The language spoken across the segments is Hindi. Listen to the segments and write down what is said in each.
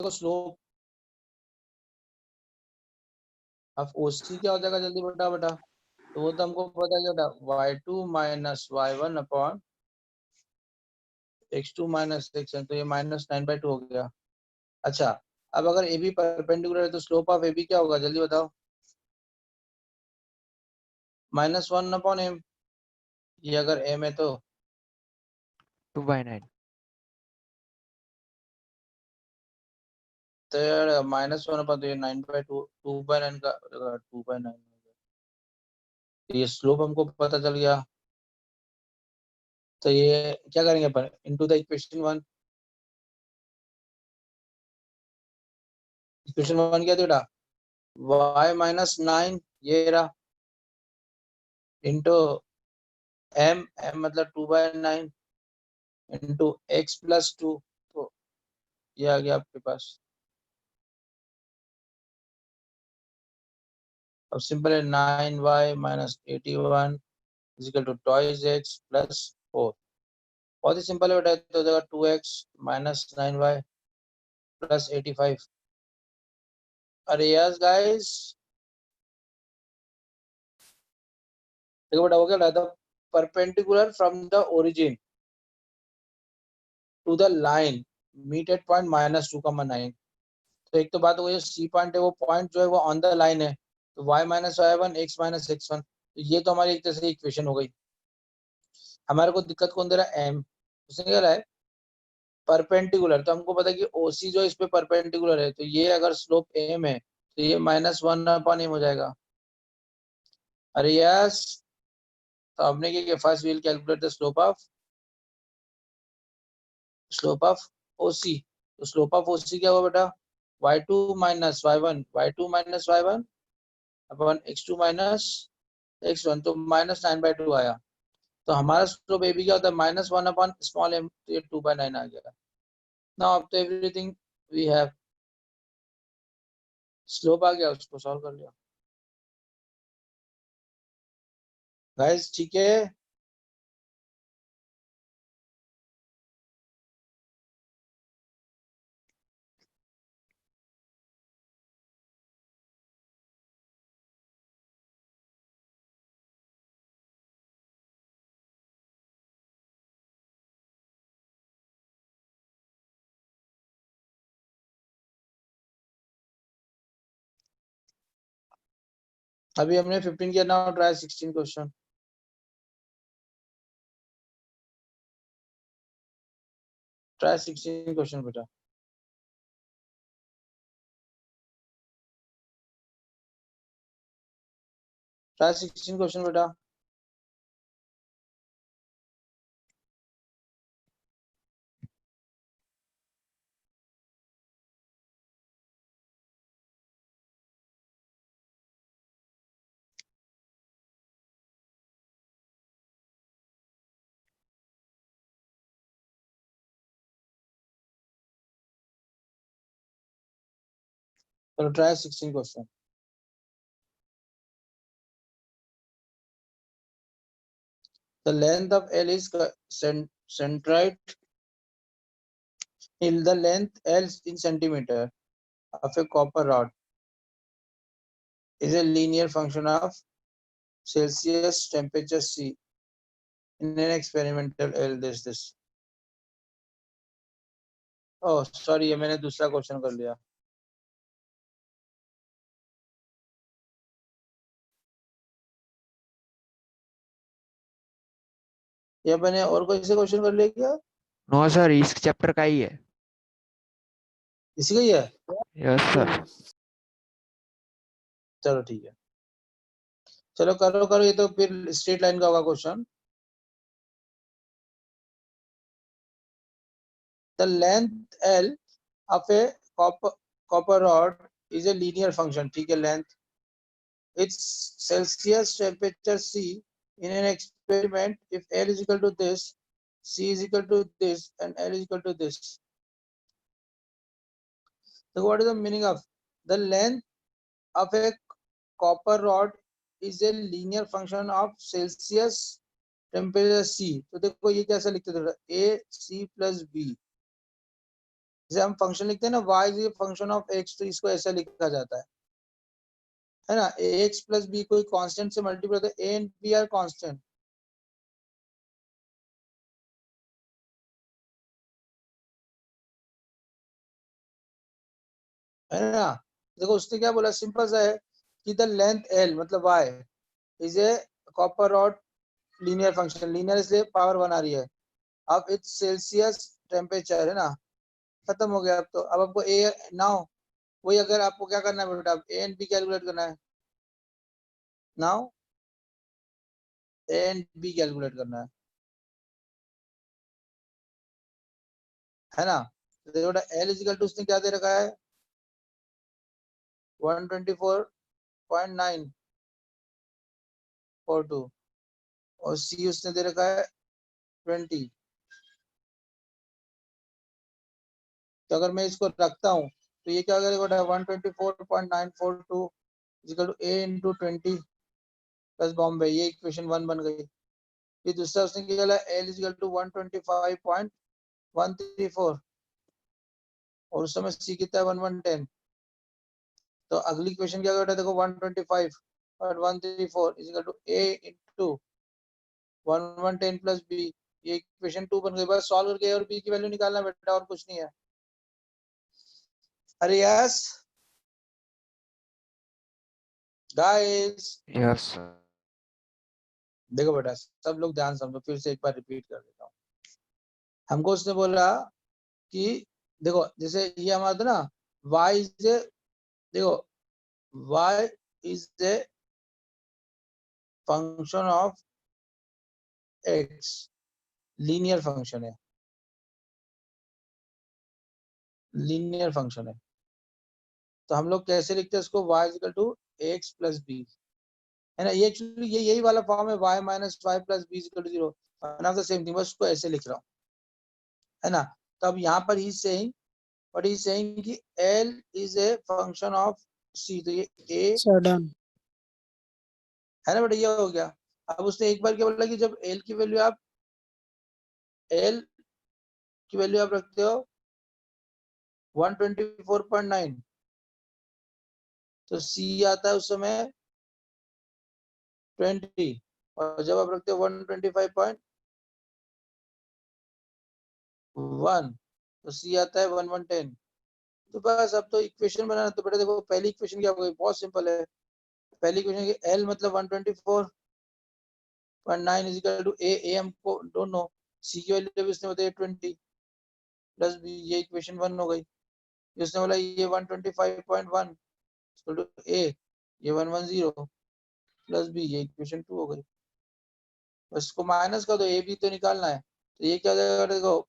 देखो स्लोप अब ओसी क्या हो जाएगा जल्दी बटा बटा, तो वो तो हमको पता है बेटा y2 minus y1 upon x2 minus x1, तो ये -9/2 हो गया। अच्छा, अब अगर ए बी परपेंडिकुलर है तो स्लोप ऑफ ए बी क्या होगा जल्दी बताओ? -1 अपॉन एम, ये अगर एम है तो 2/9। तो यार -1 अपॉन, तो ये 9/2, 2/9 का 2/9, ये स्लोप हमको पता चल गया। तो ये क्या करेंगे अपन, इनटू द इक्वेशन 1। इक्वेशन 1 क्या थी बेटा, y-9 ये रहा, इंटू m मतलब 2/9 इंटू x+2, तो ये आ गया आपके पास। अब सिंपल है, 9y minus 81 is equal to twice x plus 4। बहुत ही सिंपल है बेटा, तो हो जाएगा 2x माइनस 9y प्लस 85। अरे यस गाइस, देखो बेटा वो क्या था, perpendicular from the origin to the line meet at point -2,9। तो एक तो बात वो, ये सी पॉइंट है, वो पॉइंट जो है वो ऑन द लाइन है, तो y minus y1 x minus x1, तो ये तो हमारी एक तरह से इक्वेशन हो गई। हमारे को दिक्कत कौन दे रहा है, m। उसने क्या रहा है परपेंडिकुलर, तो हमको पता है कि ओसी जो इस पे परपेंडिकुलर है, तो ये अगर स्लोप m है तो ये -1 अपॉन m हो जाएगा। अरे यस, तो हमने क्या किया, first we'll calculate the slope of OC. तो स्लोप ऑफ ओसी क्या हुआ बेटा, y2 minus y1 upon x2 minus x1, तो -9/2 आया। तो हमारा स्लोप ए बी क्या होता है, -1 अपॉन स्मॉल एम, तो ये 2/9 आ गया। नाउ अब तो एवरीथिंग वी हैव, स्लोप आ गया, उसको सॉल्व कर लिया गाइस, ठीक है। अभी हमने 15 किया, now try 16 question. Try 16 question बेटा। ट्राई 16 क्वेश्चन बेटा। चलो try 16 question. The length of L is centroid in the length L in centimeter of a copper rod is a linear function of Celsius temperature C in an experimental L this. Oh sorry, ये मैंने दूसरा क्वेश्चन कर लिया। ये मैंने और कोई से क्वेश्चन कर लिया क्या? नो सर, इस चैप्टर का ही है। इसी का ही है? Yes sir. चलो ठीक है, चलो करो करो, ये तो फिर स्ट्रेट लाइन का होगा question. The length L of a copper rod is a linear function, ठीक है, length its Celsius temperature C in an experiment if L is equal to this, C is equal to this, and L is equal to this. So what is the meaning of the length of a copper rod is a linear function of Celsius temperature C? तो देखो ये कैसे लिखते थे, A C plus B, जैसे हम फंक्शन लिखते हैं ना y is function of x, तो इसको ऐसा लिखा जाता है ना, ax प्लस b कोई कांस्टेंट से मल्टीप्लाई होता है, a and b are constant, है ना। देखो उसने क्या बोला, सिंपल सा है कि द लेंथ l मतलब y is A copper rod linear function, linear इसलिए पावर 1 आ रही है, अब इट्स सेल्सियस टेम्परेचर, है ना। खत्म हो गया। अब तो अब आपको ए नाउ वही, अगर आपको क्या करना है बेटा, ए एंड बी कैलकुलेट करना है, now A and B calculate करना है ना। तो देखो बेटा एल इजिकल टू उसने क्या दे रखा है 124.942 और सी उसने दे रखा है 20। तो अगर मैं इसको रखता हूँ तो ये क्या करेगा बेटा 124.942 equal to A into 20 plus बॉम्बे, ये इक्वेशन 1 बन गई। फिर दूसरा उसने क्या बोला एल इजिकल टू 125.134 और उस समय सी कितना है 1110। तो अगली क्वेश्चन क्या बेटा देखो 125.134 equal to A into 1110 plus B, ये इक्वेशन 2 बन गई। बस सॉल्व करके और बी की वैल्यू निकालना बेटा, और कुछ नहीं है। अरे यस गाइस, यस सर। देखो बेटा सब लोग ध्यान समझो, फिर से एक बार रिपीट कर देता हूँ। हमको उसने बोला कि देखो जैसे ये हमारा था ना y इज ए, देखो y is a function of x, linear function है, लीनियर फंक्शन है। तो हम लोग कैसे लिखते हैं इसको, y equal to X plus B, है ना। ये एक्चुअली ये यही वाला फॉर्म है, y minus Y plus B equal to 0, one of the same thing, बस उसको ऐसे लिख रहा हूँ, है ना। तो अब यहाँ पर he saying, but he saying कि l is a function of c, तो ये a सर डन। है ना बेटा, ये हो गया। अब उसने एक बार क्या बोला कि जब l की वैल्यू आप l की वैल्यू आप रखते हो 124.9, तो c आता है उस समय 20, और जब आप रखते हो 125.1 तो c आता है 1110। तो बस अब तो इक्वेशन बनाना, तो बेटा देखो पहली इक्वेशन क्या हो गई, बहुत सिंपल है। पहली इक्वेशन की l मतलब 124.9 इज इक्वल टू a हमको डोंट नो, c की वैल्यू भी उसने बताई 20 प्लस b, ये इक्वेशन 1 हो गई। उसने बोला ये 125.1 इक्वल टू a, ये 110 प्लस b, ये इक्वेशन 2 हो गई। बस इसको माइनस कर दो, a b तो निकालना है, तो ये क्या हो जाएगा देखो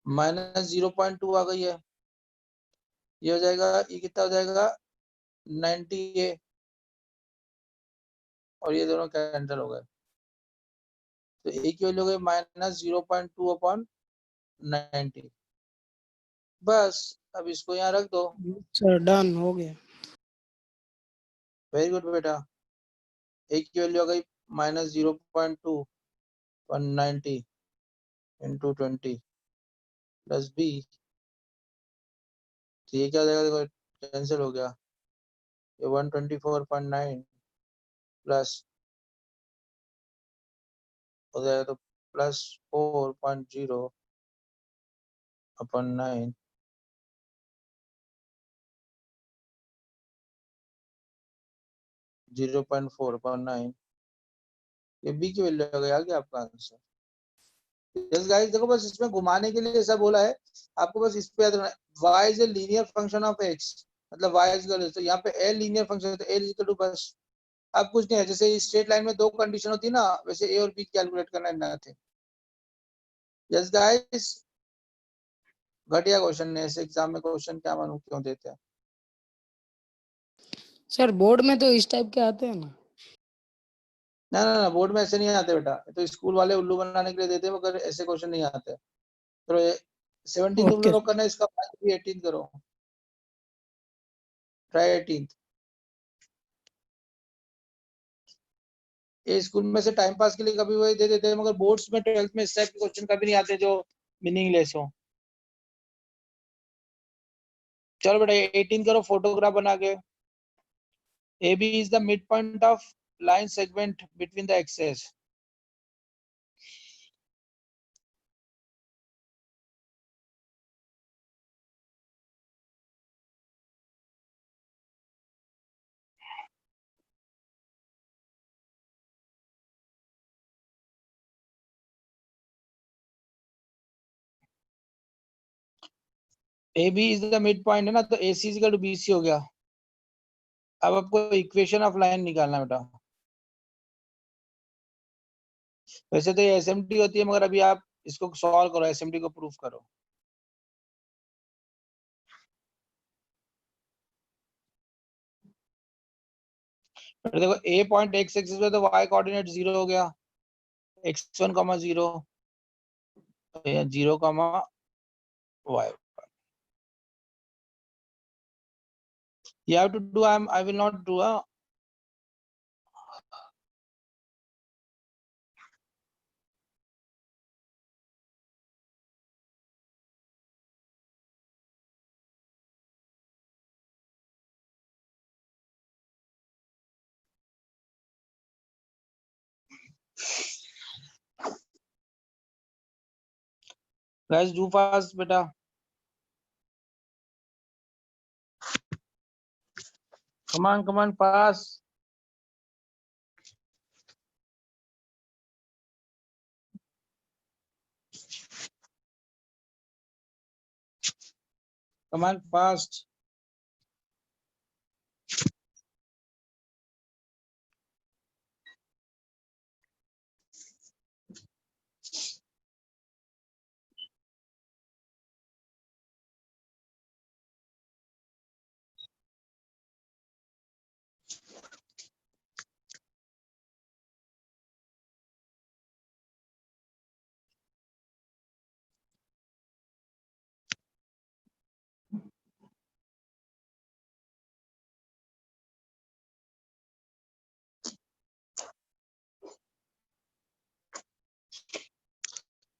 माइनस 0.2 आ गई है, ये हो जाएगा, ये कितना हो जाएगा 90a, और ये दोनों कैंसिल हो गए, तो a की वैल्यू हो गई माइनस 0.2 अपॉन 90। बस अब इसको यहाँ रख दो। सर डन हो गया। वेरी गुड बेटा, a की वैल्यू आ गई minus 0.2 upon 90 into 20 plus b, तो ये क्या हो जाएगा देखो कैंसिल हो गया, ये 124.9 प्लस हो जाएगा तो प्लस 4.0 अपॉन 9 0.4 अपॉन 9, ये बी की वैल्यू आ गई, आ गया आपका आंसर। यस गाइस, देखो बस इसमें घुमाने के लिए ऐसा बोला है, आपको बस इस पे याद रखना y is a linear function of x, मतलब y इज इक्वल, तो यहाँ पे l लीनियर फंक्शन है तो l इज इक्वल टू, बस अब कुछ नहीं है। जैसे स्ट्रेट लाइन में दो कंडीशन होती है ना, वैसे a और b कैलकुलेट करना है, नथिंग। यस गाइस, घटिया क्वेश्चन है, ऐसे एग्जाम में क्वेश्चन क्या मालूम क्यों देते हैं। सर बोर्ड में तो इस टाइप के आते हैं ना। ना ना ना, बोर्ड में ऐसे नहीं आते बेटा, तो स्कूल वाले उल्लू बनाने के लिए देते हैं, मगर ऐसे क्वेश्चन नहीं आते। तो 17 तुम ओके। लोग करना है, इसका 18 करो, ट्राई 18। ये स्कूल में से टाइम पास के लिए कभी वही दे देते हैं, मगर बोर्ड्स में 12th में इस टाइप के क्वेश्चन कभी नहीं आते जो मीनिंगलेस हो। चलो बेटा 18 करो, फोटोग्राफ बना के। AB is the midpoint of line segment between the axes. AB is the midpoint है ना, तो AC is equal to BC हो गया। अब आपको इक्वेशन ऑफ लाइन निकालना बेटा। वैसे तो ये SMT होती है, मगर अभी आप इसको सॉल्व करो, SMT को प्रूफ करो। देखो A पॉइंट x एक्सिस पे तो y कोऑर्डिनेट 0 हो गया, x1, 0, 0, y। You have to do, I will not do a guys do fast बेटा। come on fast। come on fast।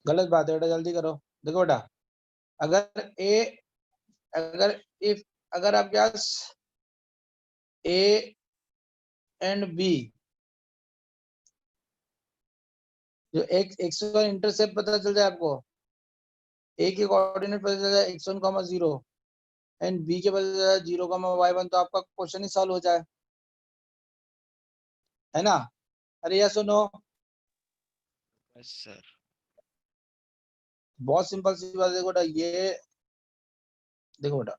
गलत बात है बेटा, जल्दी करो। देखो बेटा, अगर ए अगर इफ अगर आपके पास A एंड B जो x1 इंटरसेप्ट पता चल जाए आपको, A के कोऑर्डिनेट पता चल जाए x1, 0 एंड B के पता चल जाए 0, y1, तो आपका क्वेश्चन ही सॉल्व हो जाए, है ना? अरे यस और नो? Yes sir. बहुत सिंपल सी बात है। देखो बेटा, ये देखो बेटा,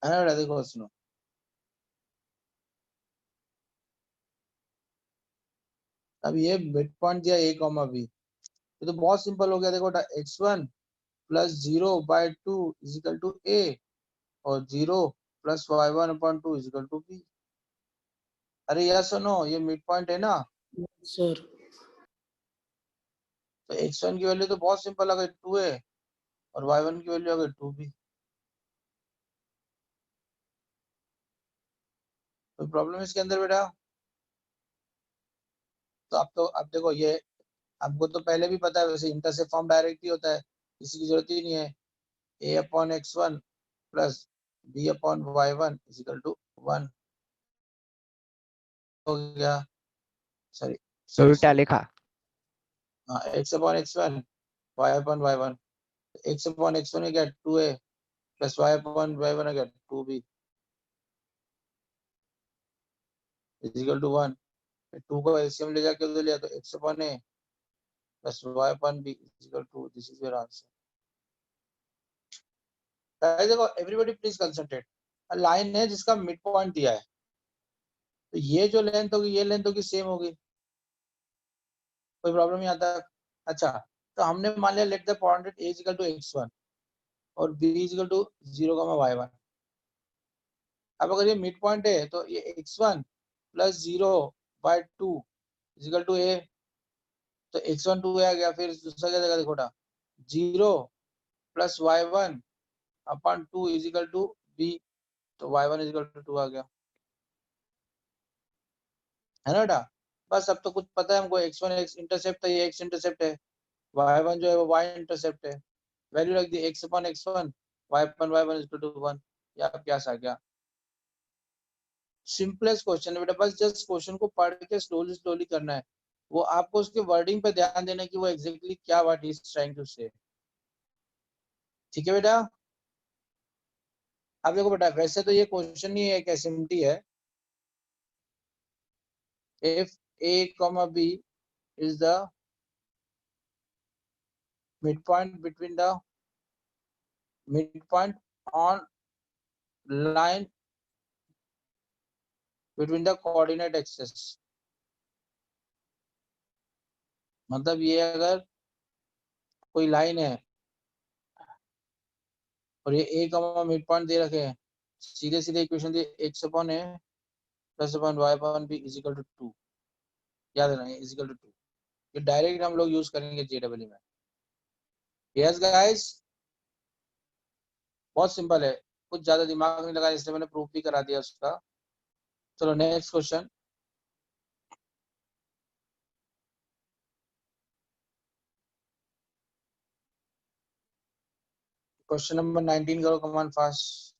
है ना बेटा? देखो सुनो, अब ये मिड पॉइंट दिया A, B, ये तो बहुत सिंपल हो गया। देखो बेटा, x1 + 0/2 = A और 0 + y1/2 = B। अरे यस और नो? ये मिड पॉइंट है ना? सर तो x1 की वैल्यू तो बहुत सिंपल आ गई 2A और y1 की वैल्यू आ गई 2B। कोई प्रॉब्लम इसके अंदर बेटा? तो अब देखो, ये आपको तो पहले भी पता है, वैसे इंटरसेप्ट फॉर्म डायरेक्ट ही होता है, किसी की जरूरत ही नहीं है। A/x1 + B/y1 = 1 हो गया। सॉरी तो सॉरी उल्टा सॉरी, लिखा। हाँ, x/x1 y/y1, x/x1 हो गया 2A + y/y1 हो गया 2B = 1। 2 को एलसीएम ले जाके उधर लिया तो x/a + y/b = 2। This is your answer. Guys देखो, एवरीबॉडी प्लीज कंसंट्रेट। लाइन है जिसका मिड पॉइंट दिया है, तो ये जो लेंथ होगी, ये लेंथ होगी, सेम होगी, कोई प्रॉब्लम नहीं आता। अच्छा, तो हमने मान लिया let the point A = x1 और B = 0, y1। अब अगर ये मिड पॉइंट है तो ये x1 + 0 बाय 2 इजिकल टू ए, तो x1 2 आ गया, फिर दूसरा क्या देगा देखो 0 plus y1 upon 2 equal to b, तो y1 इजिकल टू 2 आ गया, है ना बेटा। बस अब तो कुछ पता है हमको, x1 x इंटरसेप्ट है, ये x इंटरसेप्ट है, y1 जो है वो y इंटरसेप्ट है, वैल्यू रख दी x upon x1 y upon y1 equal to 1, ये आपके पास आ गया। सिंपलेस्ट क्वेश्चन है बेटा, बस जस्ट क्वेश्चन को पढ़ के स्लोली स्लोली करना है, वो आपको उसके वर्डिंग पे ध्यान देना कि वो एग्जैक्टली क्या व्हाट इज ट्राइंग टू से, ठीक है बेटा। अब देखो बेटा, वैसे तो ये क्वेश्चन नहीं है, एक एसएमटी है, if a comma b is the midpoint between the midpoint on line between the coordinate axis, मतलब ये अगर कोई लाइन है और ये a कॉमा मिड पॉइंट दे रखे हैं, सीधे सीधे इक्वेशन दे x upon a plus upon y upon b is equal to 2, याद रखना इज इक्वल टू 2, ये डायरेक्ट हम लोग यूज करेंगे जेडब्ल्यू में। यस गाइस, बहुत सिंपल है, कुछ ज्यादा दिमाग नहीं लगा, इसलिए मैंने प्रूफ भी करा दिया उसका। चलो नेक्स्ट क्वेश्चन, क्वेश्चन नंबर 19 करो, come on fast.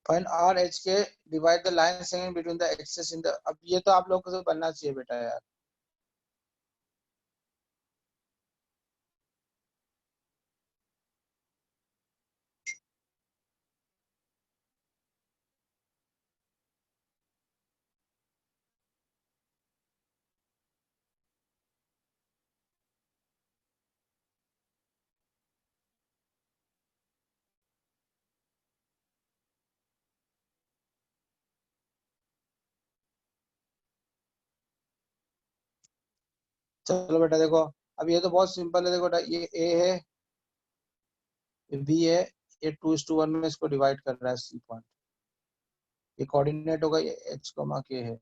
Find R H K, divide the line segment between the axes in the, अब ये तो आप लोग को तो बनना चाहिए बेटा यार। चलो बेटा देखो, अब ये तो बहुत सिंपल है, देखो बेटा ये ए है, ये बी है, ये 2:1 में इसको डिवाइड कर रहा है सी पॉइंट, ये कोऑर्डिनेट होगा, ये एच कॉमा के है,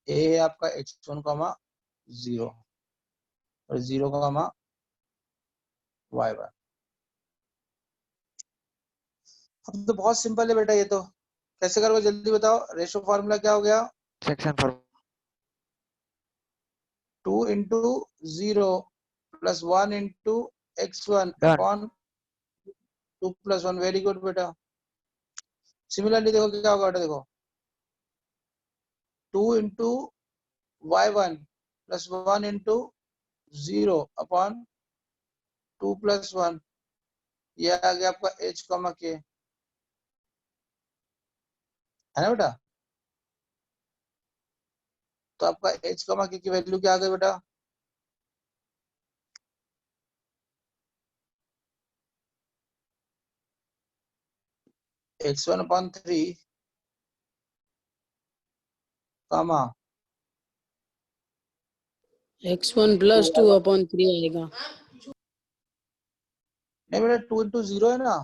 ए है आपका x1 कॉमा 0 और 0 कॉमा y1। अब तो बहुत सिंपल है बेटा, ये तो कैसे करोगे जल्दी बताओ, रेशो फार्मूला क्या हो गया, section for 2 into 0 plus 1 into x1 done. Upon 2 plus 1, very good बेटा। सिमिलरली देखो क्या होगा बेटा, देखो 2 into y1 plus 1 into 0 upon 2 plus 1, ये आ गया आपका h कॉमा के, है ना बेटा। तो आपका h कॉमा के की वैल्यू क्या आ गई बेटा, x1 upon 3 comma x1 plus 2 upon 3 आएगा। नहीं बेटा 2 इंटू 0 है ना,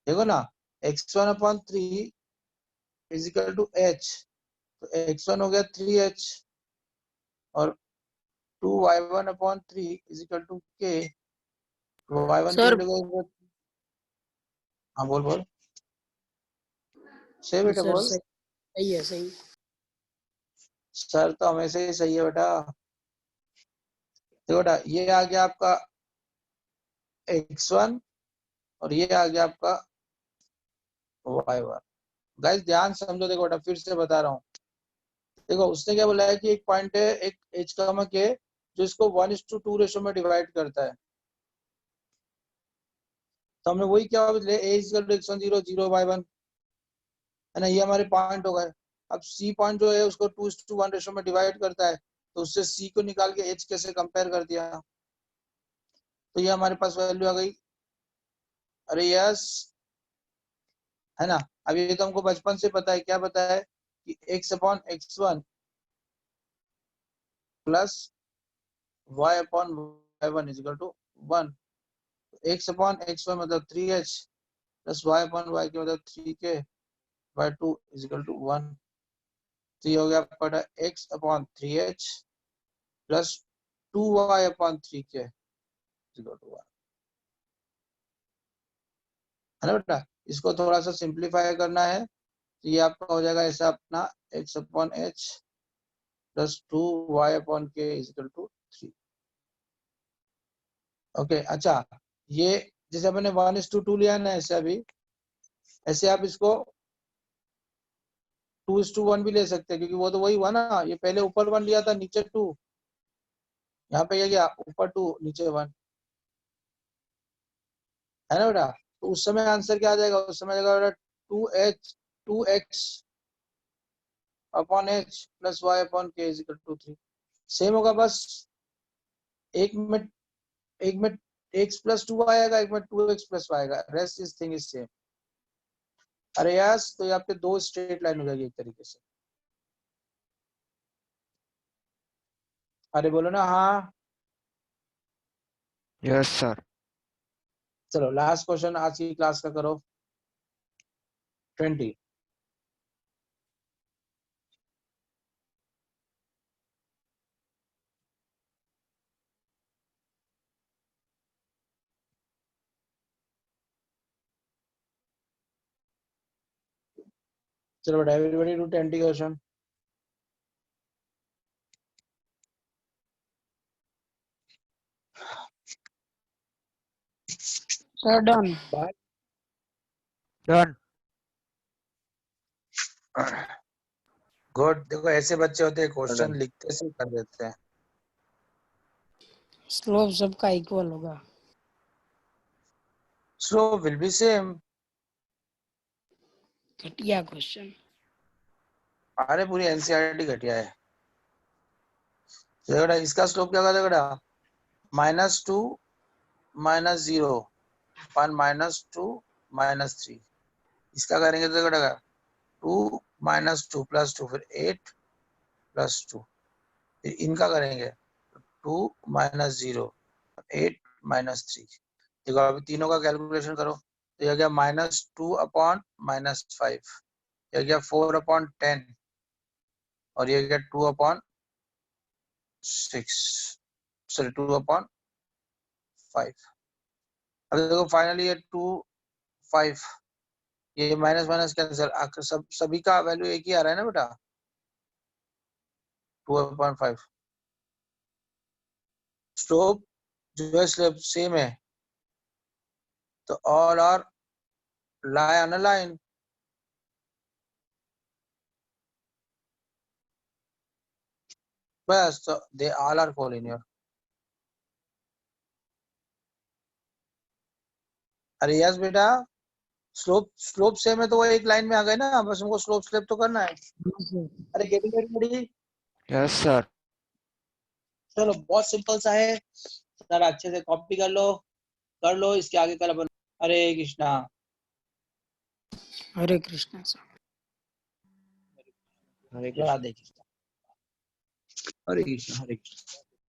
देखो ना, x1 upon 3 is equal to h, तो x1 हो गया 3h और 2y1 upon 3 is equal to k, y1 की सर वैल्यू, हाँ बोल बोल, सही बेटा सर बोल। सही है सही। सर तो हमेशा ही सही है बेटा। देखो बेटा ये आ गया आपका x1 और ये आ गया आपका y1। गाइस ध्यान से समझो, देखो बेटा फिर से बता रहा हूँ, देखो उसने क्या बोला है कि एक पॉइंट है, एक h कॉमा के, जो इसको 1:2 रेशो में डिवाइड करता है, तो हमने वही क्या ले a equal to x1 0 0 y1, है ना, ये हमारे पॉइंट हो गए। अब सी पॉइंट जो है उसको 2:1 रेशो में डिवाइड करता है, तो उससे सी को निकाल के एच कैसे कंपेयर कर दिया, तो ये हमारे पास वैल्यू आ गई। अरे यस, है ना। अब ये तो हमको बचपन से पता है, क्या पता है कि x upon x1 plus y upon y1 is equal to 1। x upon x1 मतलब 3h plus y upon y के मतलब 3k bye 2 is equal to 1। तो ये हो गया आपका x upon 3h plus 2y upon 3k is equal to 1, है ना बेटा। इसको थोड़ा सा सिंप्लीफाई करना है तो ये आपका हो जाएगा ऐसा अपना x upon h plus 2y upon k is equal to 3। Okay अच्छा, ये जैसे अपने 1:2 लिया ना, ऐसे अभी ऐसे आप इसको 2:1 भी ले सकते हैं, क्योंकि वो तो वही हुआ ना, ये पहले ऊपर 1 लिया था नीचे 2, यहाँ पे ये गया ऊपर 2 नीचे 1, है ना बेटा। तो उस समय आंसर क्या आ जाएगा, उस समय जाएगा बेटा 2x upon h plus y upon k is equal to 3। Same होगा, बस एक में x प्लस 2 आएगा, एक में 2x प्लस y आएगा, rest is thing is same. अरे यस, तो यहाँ पे दो स्ट्रेट लाइन हो जाएगी एक तरीके से। अरे बोलो ना हाँ। Yes sir. चलो लास्ट क्वेश्चन आज की क्लास का करो, 20। चलो बेटा, everybody do 20 question. Sir, done. Done. Good. देखो ऐसे बच्चे होते हैं क्वेश्चन लिखते से कर देते हैं। Slope सबका इक्वल होगा। Slope will be same. घटिया क्वेश्चन। अरे पूरी एनसीईआरटी घटिया है। बेटा इसका स्लोप क्या होगा बेटा, -2 -0 और -2 -3। इसका करेंगे तो बेटा 2 -2 + 2 फिर 8 + 2। फिर इनका करेंगे 2 -0 8 -3। देखो अभी तीनों का कैलकुलेशन करो, तो यह गया -2 अपॉन -5, यह गया 4 अपॉन 10 और ये गया 2 अपॉन 6, सॉरी 2 अपॉन 5। अब देखो फाइनली ये 2 5, ये माइनस माइनस कैंसिल, सभी का वैल्यू एक ही आ रहा है ना बेटा, 2/5। स्लोप जो है स्लोप सेम है, तो all are lie on a line। बस तो दे ऑल आर कोलिनियर। अरे यस बेटा, स्लोप स्लोप सेम है तो वो एक लाइन में आ गए ना, बस हमको स्लोप स्लोप तो करना है। अरे गेटिंग रेडी। Yes sir. चलो बहुत सिंपल सा है, जरा अच्छे से कॉपी कर लो इसके आगे कल अपन। हरे कृष्णा। हरे कृष्णा सर। हरे कृष्ण। राधे कृष्णा। हरे कृष्णा हरे कृष्णा।